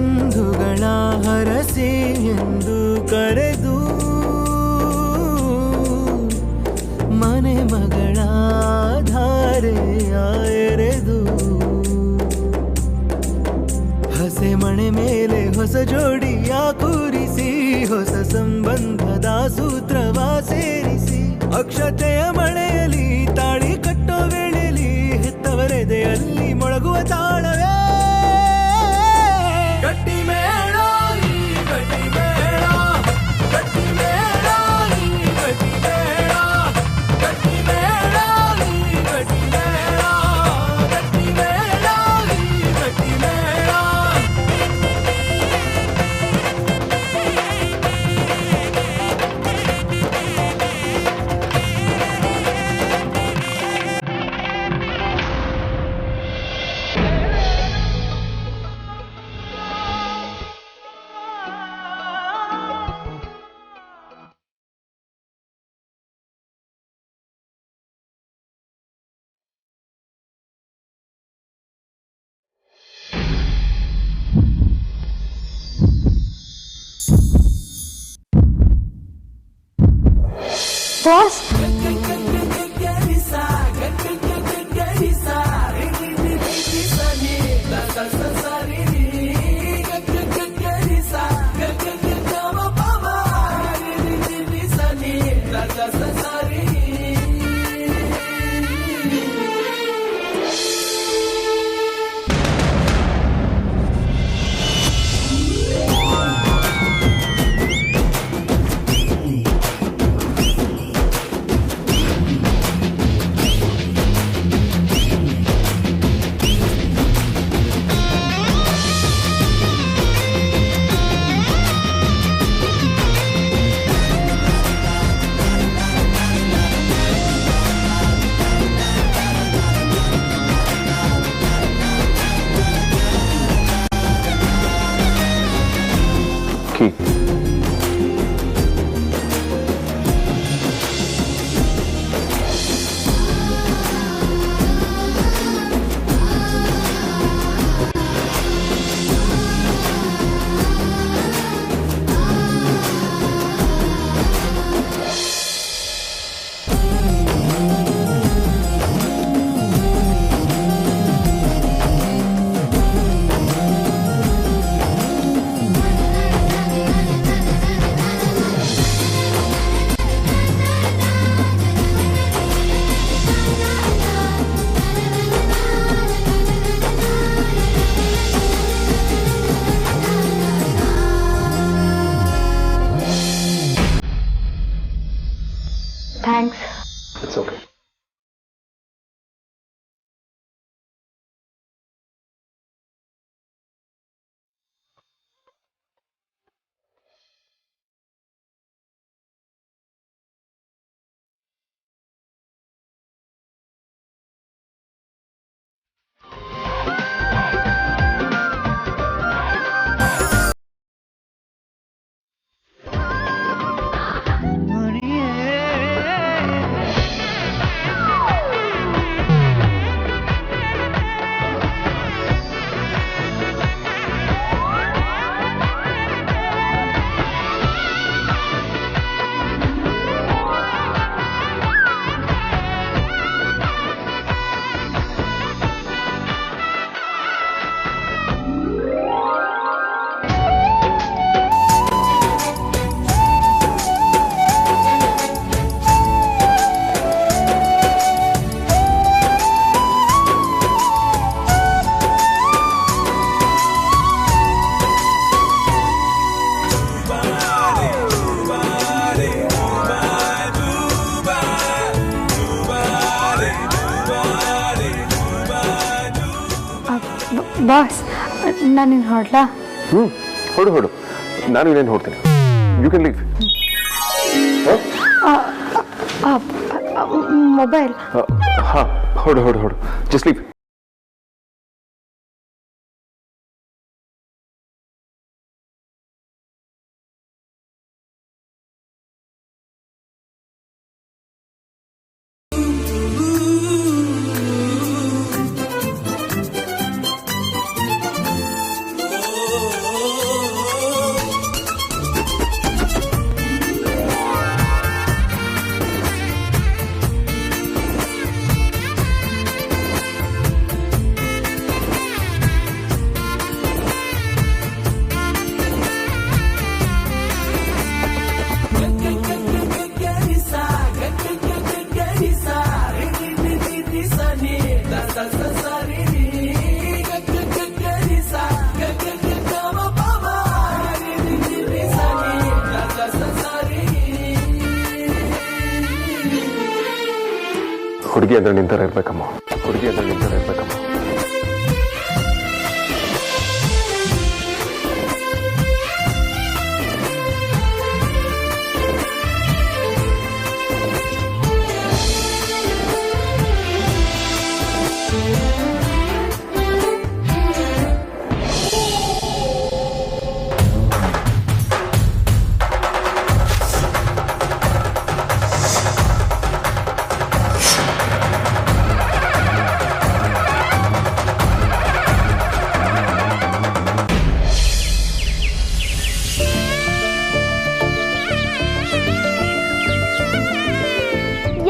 ಬಂಧುಗಳ ಹರಸೆ ಎಂದು ಕರೆದು ಮನೆ ಮಗಳ ಧಾರೆಯ ಎರೆದು ಹಸೆ ಮಣೆ ಮೇಲೆ ಹೊಸ ಜೋಡಿಯ ಕೂರಿಸಿ ಹೊಸ ಸಂಬಂಧದ ಸೂತ್ರವ ಸೇರಿಸಿ ಅಕ್ಷತೆಯ ಮಳೆಯಲಿ ತಾಳಿ ಕಟ್ಟೋ ವೇಳೆಯಲ್ಲಿ ಹೆತ್ತವರೆದೆಯಲ್ಲಿ ಮೊಳಗುವ ತಾಳವೇ ಗಟ್ಟಿ ಮೇಳ ಈ ಗಟ್ಟಿ ಮೇಳ ಗಟ್ಟಿ ಮೇಳ ಈ ಗಟ್ಟಿ ಮೇಳ ಗಟ್ಟಿ ಮೇಳ ಈ ಗಟ್ಟಿ ಮೇಳ ಗಟ್ಟಿ ಮೇಳ ಈ ಗಟ್ಟಿ ಮೇಳ. Boss, thanks. It's okay. Boss, ನಾನು ಹೊರಡ್ಲಾ? ಹೊಡು ಹೊಡು, ನಾನು ಇನ್ನೇನು ಹೊಡ್ತೀನಿ. You can leave. ಮೊಬೈಲ್. ಹಾಂ, ಹೊಡು ಹೊಡು ಹೊಡು, ಜಸ್ಟ್ ಲೀವ್. ಹುಡುಗಿ ಅಂದ್ರೆ ನಿಂತರ ಇರ್ಬೇಕಮ್ಮ, ಹುಡುಗಿ ಅಂದ್ರೆ ನಿಂತರ ಇರ್ಬೇಕಮ್ಮ.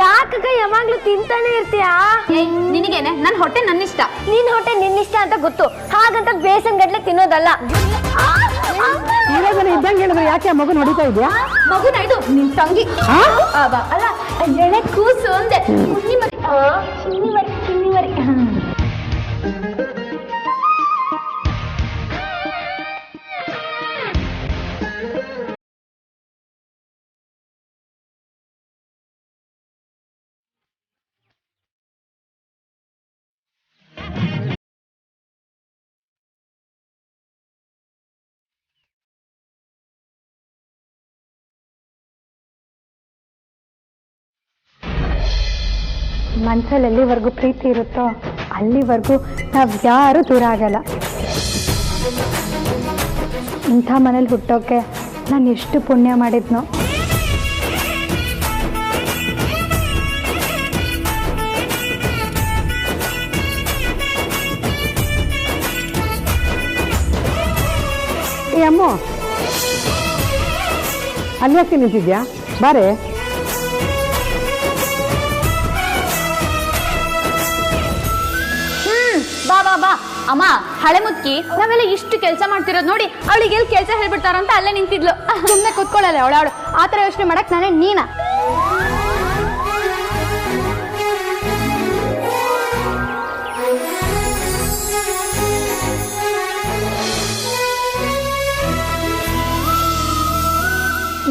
ಯಾಕ ಯಾವಾಗ್ಲೂ ತಿಂತಾನೆ ಇರ್ತೀಯಾ? ನಿನಗೇನೆ ನನ್ನ ಹೊಟ್ಟೆ ನನ್ನಿಷ್ಟ. ನಿನ್ ಹೊಟ್ಟೆ ನಿನ್ನಿಷ್ಟ ಅಂತ ಗೊತ್ತು, ಹಾಗಂತ ಬೇಸನ್ ಗಟ್ಲೆ ತಿನ್ನೋದಲ್ಲ. ಇದ್ದಂಗೆ ಹೇಳಿದ್ರೆ ಯಾಕೆ ಆ ಮಗು ಹೊಡಿತಾ ಇದೆಯಾ? ಮಗುನ ಇದು ನಿನ್ ತಂಗಿ ಅಲ್ಲ, ಎಳೆ ಕೂಸು ಅಂದೆ. ಚಿನ್ನಿ ಮರಿ. ಮನ್ಸಲ್ಲಿ ಎಲ್ಲಿವರೆಗೂ ಪ್ರೀತಿ ಇರುತ್ತೋ ಅಲ್ಲಿವರೆಗೂ ನಾವು ಯಾರೂ ದೂರ ಆಗಲ್ಲ. ಇಂಥ ಮನೇಲಿ ಹುಟ್ಟೋಕೆ ನಾನು ಎಷ್ಟು ಪುಣ್ಯ ಮಾಡಿದ್ನೋ. ಅಮ್ಮ ಅಲ್ಲಿ ಯಾಕೆ ನಿಂತಿದ್ಯಾ? ಬಾರೆ. ಬಾ ಅಮ್ಮ, ಹಳೆ ಮುದ್ಕಿ ನಾವೆಲ್ಲ ಇಷ್ಟು ಕೆಲಸ ಮಾಡ್ತಿರೋದು ನೋಡಿ ಅವಳಿಗೆ ಎಲ್ಲಿ ಕೆಲಸ ಹೇಳ್ಬಿಡ್ತಾರಂತ ಅಲ್ಲೇ ನಿಂತಿದ್ಲು. ಸುಮ್ಮನೆ ಕುತ್ಕೊಳ್ಳಲ್ಲ ಅವಳು ಆ ಥರ ಯೋಚನೆ ಮಾಡಕ್ ನಾನೇ ನೀನಾ?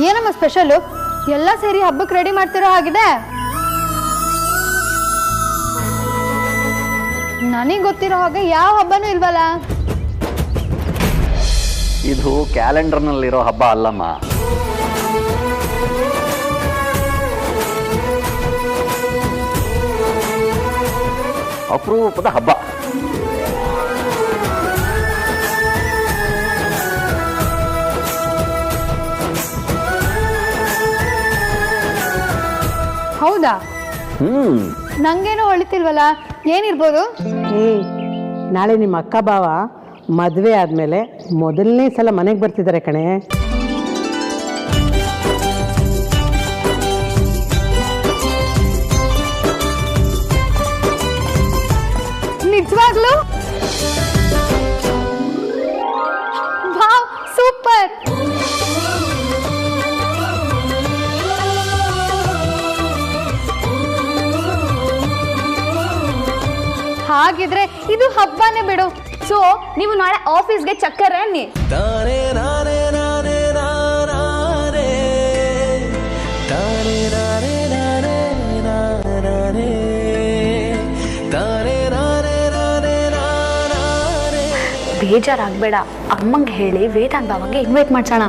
ಏನಮ್ಮ ಸ್ಪೆಷಲು? ಎಲ್ಲ ಸೇರಿ ಹಬ್ಬಕ್ಕೆ ರೆಡಿ ಮಾಡ್ತಿರೋ ಹಾಗಿದೆ. ನನಗೆ ಗೊತ್ತಿರೋ ಹಾಗೆ ಯಾವ ಹಬ್ಬನೂ ಇಲ್ವಲ್ಲ. ಇದು ಕ್ಯಾಲೆಂಡರ್ನಲ್ಲಿರೋ ಹಬ್ಬ ಅಲ್ಲಮ್ಮ. ಅಪರೂಪದ ಹಬ್ಬ. ಹೌದಾ? ನಂಗೇನೋ ಹೊಳಿತಿಲ್ವಲ್ಲ, ಏನಿರ್ಬೋದು? ನಾಳೆ ನಿಮ್ಮ ಅಕ್ಕ ಬಾವ ಮದುವೆ ಆದಮೇಲೆ ಮೊದಲನೇ ಸಲ ಮನೆಗೆ ಬರ್ತಿದ್ದಾರೆ ಕಣೆ. ನಿಜವಾಗ್ಲೂ? Wow, super. ಹಾಗಿದ್ರೆ ಇದು ಹಬ್ಬನೇ ಬಿಡು. ಸೊ ನೀವು ನಾಳೆ ಆಫೀಸ್ಗೆ ಚಕ್ಕರ್ ಅನ್ನಿ. ಬೇಜಾರಾಗ್ಬೇಡ, ಅಮ್ಮಂಗೆ ಹೇಳಿ ವೇದಾಂತ್ ಬಾವಂಗೆ ಇನ್ವೈಟ್ ಮಾಡ್ಸೋಣ.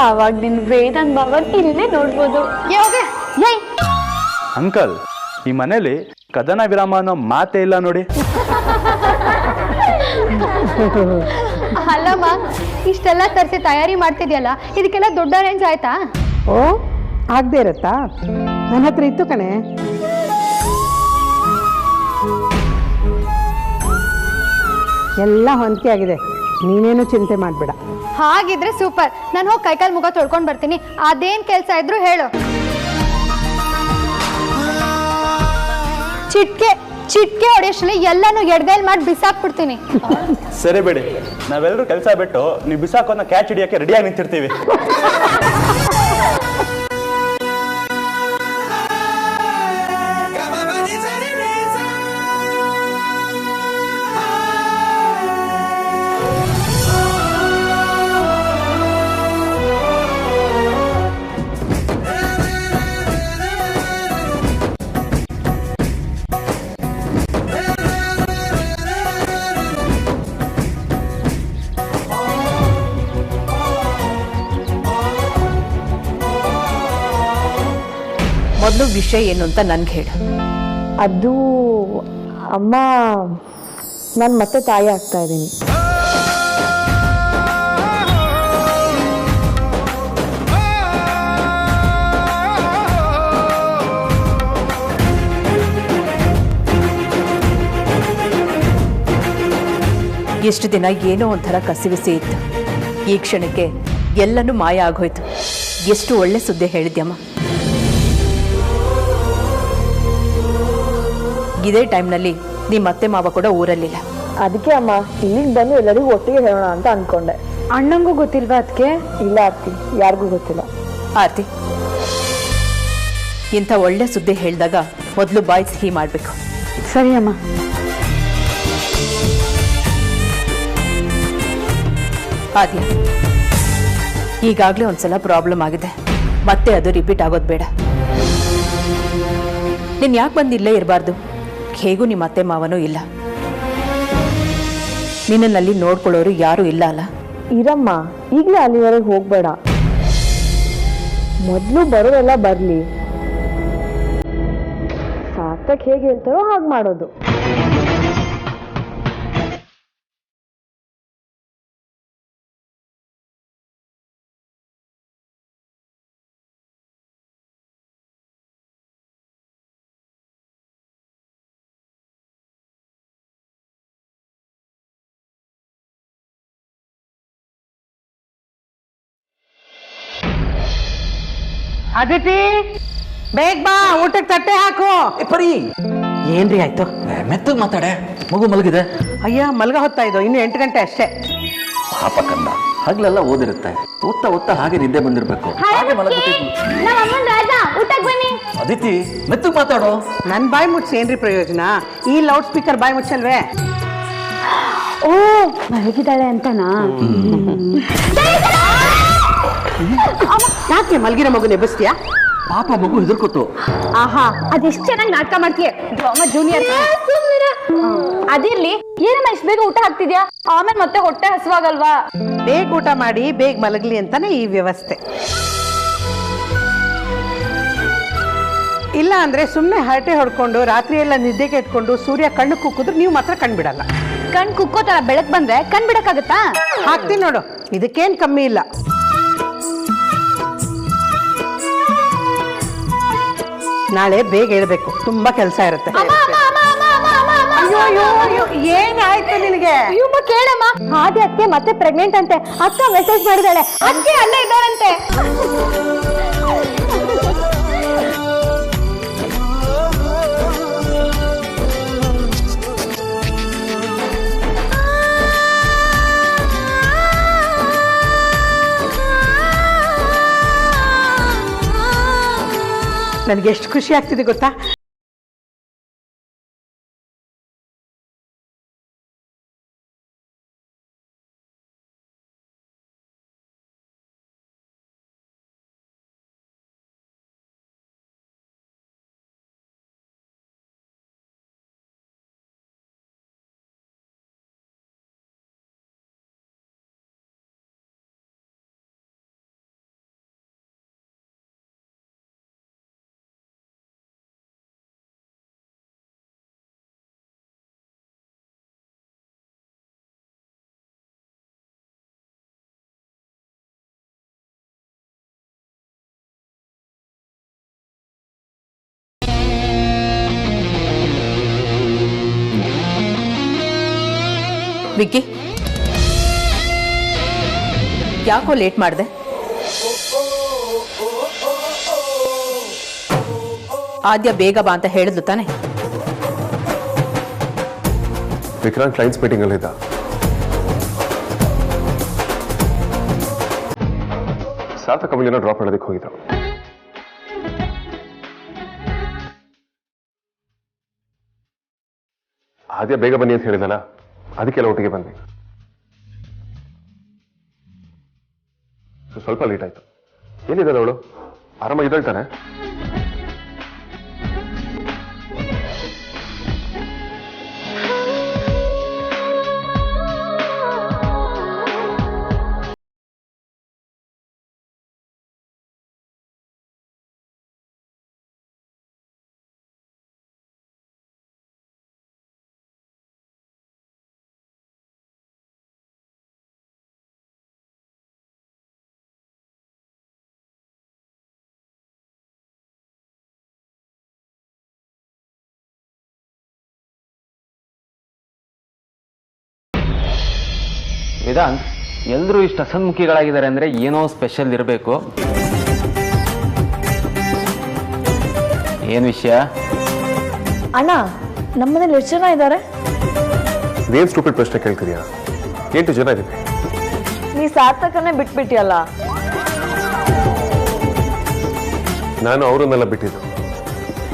ಆವಾಗ ನಿನ್ ವೇದಾಂತ್ ಬಾವನ್ ಇಲ್ಲೇ ನೋಡ್ಬೋದು. ಅಂಕಲ್, ಈ ಮನೇಲಿ ಕದನ ವಿರಾಮ ಅನ್ನೋ ಮಾತೇ ಇಲ್ಲ ನೋಡಿ. ಅಲ್ಲಮ್ಮ, ಇಷ್ಟೆಲ್ಲ ತರಿಸಿ ತಯಾರಿ ಮಾಡ್ತಿದ್ಯಲ್ಲ, ಇದಕ್ಕೆಲ್ಲ ದೊಡ್ಡ ರೇಂಜ್ ಆಯ್ತಾ? ಓ, ಆಗದೆ ಇರತ್ತಾ? ನನ್ನ ಹತ್ರ ಇತ್ತು ಕಣೆ. ಎಲ್ಲ ಹೊಂದಿಕೆ ಆಗಿದೆ, ನೀನೇನು ಚಿಂತೆ ಮಾಡಬೇಡ. ಹಾಗಿದ್ರೆ ಸೂಪರ್. ನಾನು ಹೋಗಿ ಕೈಕಾಲು ಮುಖ ತೊಳ್ಕೊಂಡು ಬರ್ತೀನಿ. ಅದೇನ್ ಕೆಲಸ ಇದ್ರು ಹೇಳು. ಚಿಟ್ಕೆ ಹೊಡೆಯಷ್ಟರಲ್ಲಿ ಎಲ್ಲಾನು ಎಡ್ಗೈಲ್ ಮಾಡಿ ಬಿಸಾಕ್ಬಿಡ್ತೀನಿ. ಸರಿ ಬಿಡಿ, ನಾವೆಲ್ಲರೂ ಕೆಲಸ ಬಿಟ್ಟು ನೀವು ಬಿಸಾಕೋನ ಕ್ಯಾಚ್ ಹಿಡಿಯೋಕೆ ರೆಡಿಯಾಗಿ ನಿಂತಿರ್ತೀವಿ. ಮೊದಲು ವಿಷಯ ಏನು ಅಂತ ನನ್ಗೆ ಹೇಳು. ಅದು ಅಮ್ಮ, ನಾನು ಮತ್ತೆ ತಾಯಿ ಆಗ್ತಾ ಇದ್ದೀನಿ. ಎಷ್ಟು ದಿನ ಏನೋ ಒಂಥರ ಕಸಿವಿಸಿ ಇತ್ತು, ಈ ಕ್ಷಣಕ್ಕೆ ಎಲ್ಲನೂ ಮಾಯ ಆಗೋಯ್ತು. ಎಷ್ಟು ಒಳ್ಳೆ ಸುದ್ದಿ ಹೇಳಿದ್ಯಮ್ಮ. ಇದೇ ಟೈಮ್ನಲ್ಲಿ ನಿಮ್ಮ ಅತ್ತೆ ಮಾವ ಕೂಡ ಊರಲ್ಲಿಲ್ಲ. ಅದಕ್ಕೆ ಅಮ್ಮ ಇಲ್ಲಿಗೆ ಬಂದು ಎಲ್ಲರಿಗೂ ಒಟ್ಟಿಗೆ ಹೇಳೋಣ ಅಂತ ಅನ್ಕೊಂಡೆ. ಅಣ್ಣಂಗೂ ಗೊತ್ತಿಲ್ವಾ ಅದಕ್ಕೆ? ಇಲ್ಲ ಆರ್ತಿ, ಯಾರಿಗೂ ಗೊತ್ತಿಲ್ಲ. ಆರ್ತಿ, ಇಂಥ ಒಳ್ಳೆ ಸುದ್ದಿ ಹೇಳಿದಾಗ ಮೊದಲು ಬಾಯಿ ಸಿಹಿ ಮಾಡಬೇಕು. ಸರಿ ಅಮ್ಮ. ಆದ್ಯ, ಈಗಾಗಲೇ ಒಂದ್ಸಲ ಪ್ರಾಬ್ಲಮ್ ಆಗಿದೆ, ಮತ್ತೆ ಅದು ರಿಪೀಟ್ ಆಗೋದು ಬೇಡ. ನೀನು ಯಾಕೆ ಬಂದಿಲ್ಲೇ ಇರಬಾರ್ದು? ಹೇಗೂ ನಿಮ್ಮ ಅತ್ತೆ ಮಾವನೂ ಇಲ್ಲ, ನಿನ್ನಲ್ಲಿ ನೋಡ್ಕೊಳ್ಳೋರು ಯಾರೂ ಇಲ್ಲ ಅಲ್ಲ? ಇರಮ್ಮ, ಈಗಲೇ ಅಲ್ಲಿವರೆಗೆ ಹೋಗ್ಬೇಡ. ಮೊದಲು ಬರೋರೆಲ್ಲ ಬರಲಿ, ಸಾರ್ಥಕ್ ಹೇಗೆ ಹೇಳ್ತಾರೋ ಹಾಗೆ ಮಾಡೋದು. ಅದಿತಿ, ಬೇಗ ಬಾ, ಊಟಕ್ಕೆ ತಟ್ಟೆ ಹಾಕು. ಪರಿ ಏನ್ರಿ ಆಯ್ತು? ಮೆತ್ತಗೆ ಮಾತಾಡೆ, ಮಗು ಮಲಗಿದೆ. ಅಯ್ಯ, ಮಲ್ಗ ಹೊತ್ತಾ ಇದು, ಇನ್ನು 8 ಗಂಟೆ ಅಷ್ಟೇ. ಪಾಪ ಕಂದ, ಹಗಲೆಲ್ಲ ಓದಿರುತ್ತೆ, ಓದ್ತಾ ಓದ್ತಾ ಹಾಗೆ ನಿದ್ದೆ ಬಂದಿರ್ಬೇಕು. ಹಾಗೆ ಮಲಗಿದ್ದು. ಅದಿತಿ, ಮೆತ್ತಗೆ ಮಾತಾಡೋ. ನನ್ನ ಬಾಯಿ ಮುಚ್ಚಿ ಏನ್ರಿ ಪ್ರಯೋಜನ? ಈ ಲೌಡ್ ಸ್ಪೀಕರ್ ಬಾಯಿ ಮುಚ್ಚಲ್ವೇ? ಓ, ಮಲಗಿದಾಳೆ ಅಂತನಾ? ಯಾಕೆ ಮಲಗಿರೋ ಮಗು ನೆಬಸ್ತೀಯಾ? ಪಾಪ ಮಗು ಹೆದರ್ಕೊತು. ಆಹಾ, ಅದೆಷ್ಟು ಚೆನ್ನಾಗಿ ನಾಟಕ ಮಾಡ್ತೀಯ ಡ್ರಾಮಾ ಜೂನಿಯರ್. ಅದಿರ್ಲಿ, ಏನಮ್ಮ ಇಷ್ಟು ಬೇಗ ಊಟ ಹಾಕ್ತಿದ್ಯಾ? ಆಮೇಲೆ ಮತ್ತೆ ಹೊಟ್ಟೆ ಹಸುವಾಗಲ್ವಾ? ಬೇಗ ಊಟ ಮಾಡಿ ಬೇಗ ಮಲಗಲಿ ಅಂತಾನೆ ಈ ವ್ಯವಸ್ಥೆ. ಇಲ್ಲ ಅಂದ್ರೆ ಸುಮ್ಮನೆ ಹರಟೆ ಹೊಡ್ಕೊಂಡು ರಾತ್ರಿ ಎಲ್ಲ ನಿದ್ದೆ ಕೆಟ್ಕೊಂಡು ಸೂರ್ಯ ಕಣ್ಣು ಕುಕ್ಕಿದ್ರೆ ನೀವು ಮಾತ್ರ ಕಣ್ ಬಿಡಲ್ಲ. ಕಣ್ ಕುಕ್ಕೋ ತರ ಬೆಳಕ್ ಬಂದ್ರೆ ಕಣ್ ಬಿಡಕ್ಕಾಗತ್ತಾ? ಹಾಕ್ತೀನಿ ನೋಡು, ಇದಕ್ಕೇನ್ ಕಮ್ಮಿ ಇಲ್ಲ. ನಾಳೆ ಬೇಗ ಹೇಳ್ಬೇಕು, ತುಂಬಾ ಕೆಲಸ ಇರುತ್ತೆ. ಅಯ್ಯೋ ಅಯ್ಯೋ ಅಯ್ಯೋ, ಏನಾಯ್ತು ನಿನಗೆ? ಅಯ್ಯಮ್ಮ ಕೇಳಮ್ಮ, ಆದ್ಯ ಅತ್ತೆ ಮತ್ತೆ ಪ್ರೆಗ್ನೆಂಟ್ ಅಂತೆ. ಅಕ್ಕ ಮೆಸೇಜ್ ಮಾಡಿದಾಳೆ, ಅತ್ತೆ ಅಲ್ಲೇ ಇದ್ದಾರಂತೆ. ನನಗೆ ಎಷ್ಟು ಖುಷಿ ಆಗ್ತಿದೆ ಗೊತ್ತಾ? ವಿಕ್ಕಿ, ಯಾಕೋ ಲೇಟ್ ಮಾಡಿದೆ? ಆದ್ಯ ಬೇಗ ಬಾ ಅಂತ ಹೇಳಿದ್ಲು ತಾನೆ? ವಿಕ್ರಾಂತ್ ಕ್ಲೈಂಟ್ಸ್ ಮೀಟಿಂಗ್ ಅಲ್ಲಿದ್ದ. ಸಾರ್ಥಕ್ ಕಮಲಿನ ಡ್ರಾಪ್ ಮಾಡೋದಕ್ಕೆ ಹೋಗಿದ್ರು. ಆದ್ಯ ಬೇಗ ಬನ್ನಿ ಅಂತ ಹೇಳಿದಲ್ಲ, ಅದಕ್ಕೆಲ್ಲ ಒಟ್ಟಿಗೆ ಬಂದ್ವಿ. ಸ್ವಲ್ಪ ಲೇಟ್ ಆಯ್ತು. ಏನಿದೆ ಅವಳು ಆರಾಮಾಗಿದ್ದಾಳ್ತಾನೆ? ವೇದಾಂತ್, ಎಲ್ಲರೂ ಇಷ್ಟು ಹಸನ್ಮುಖಿಗಳಾಗಿದ್ದಾರೆ ಅಂದರೆ ಏನೋ ಸ್ಪೆಷಲ್ ಇರಬೇಕು. ಏನು ವಿಷಯ? ಅಣ್ಣ ನಮ್ಮನೇಲಿ ಎಷ್ಟು ಜನ ಇದ್ದಾರೆ? ಏನ್ ಸ್ಟೂಪಿಡ್ ಪ್ರಶ್ನೆ ಕೇಳ್ತಿದ್ಯಾ? 8 ಜನ ಇದೀವಿ. ನೀ ಸಾರ್ಥಕನೇ ಬಿಟ್ಬಿಟ್ಟಿಯಲ್ಲ. ನಾನು ಅವರನ್ನೆಲ್ಲ ಬಿಟ್ಟಿದ್ದು,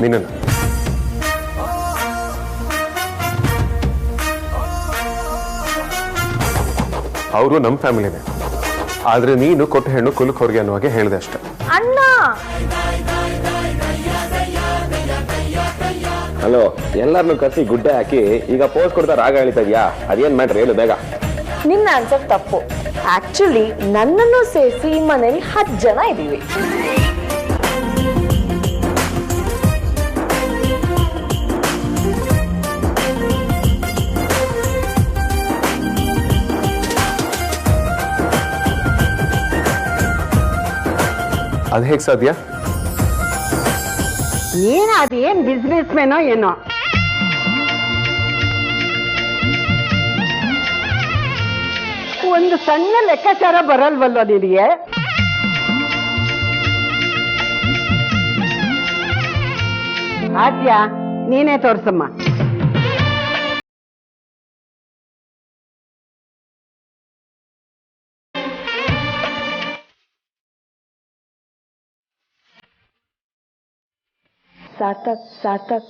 ನಿನ್ನನ್ನು. ಅವರು ನಮ್ಮ ಫ್ಯಾಮಿಲಿನೇ, ಆದ್ರೆ ನೀನು ಕೊಟ್ಟ ಹೆಣ್ಣು ಕುಲಕ್ ಹೊರಗೆ ಅನ್ನೋ ಹಾಗೆ ಹೇಳಿದೆ ಅಷ್ಟೆ. ಅಣ್ಣ ಹಲೋ, ಎಲ್ಲರನ್ನು ಕಸಿ ಗುಡ್ಡೆ ಹಾಕಿ ಈಗ ಪೋಸ್ಟ್ ಕೊಡ್ತಾ ರಾಗ ಹೇಳ್ತಾ ಇದೆಯಾ? ಅದೇನ್ ಮ್ಯಾಟ್ರ್ ಹೇಳು ಬೇಗ. ನಿನ್ನ ಆನ್ಸರ್ ತಪ್ಪು. ಆಕ್ಚುಲಿ ನನ್ನನ್ನು ಸೇರಿಸಿ ಈ ಮನೇಲಿ 10 ಜನ ಇದ್ದೀವಿ. ಅದು ಹೇಗೆ ಸಾಧ್ಯ? ನೀನು ಅದೇನ್ ಬಿಸ್ನೆಸ್ ಮ್ಯಾನೋ ಏನೋ. ಒಂದು ಸಣ್ಣ ಲೆಕ್ಕಾಚಾರ ಬರಲ್ವಲ್ಲೋ ನಿನಗೆ? ಆದ್ಯಾ, ನೀನೇ ತೋರ್ಸಮ್ಮ. ಸಾರ್ಥಕ್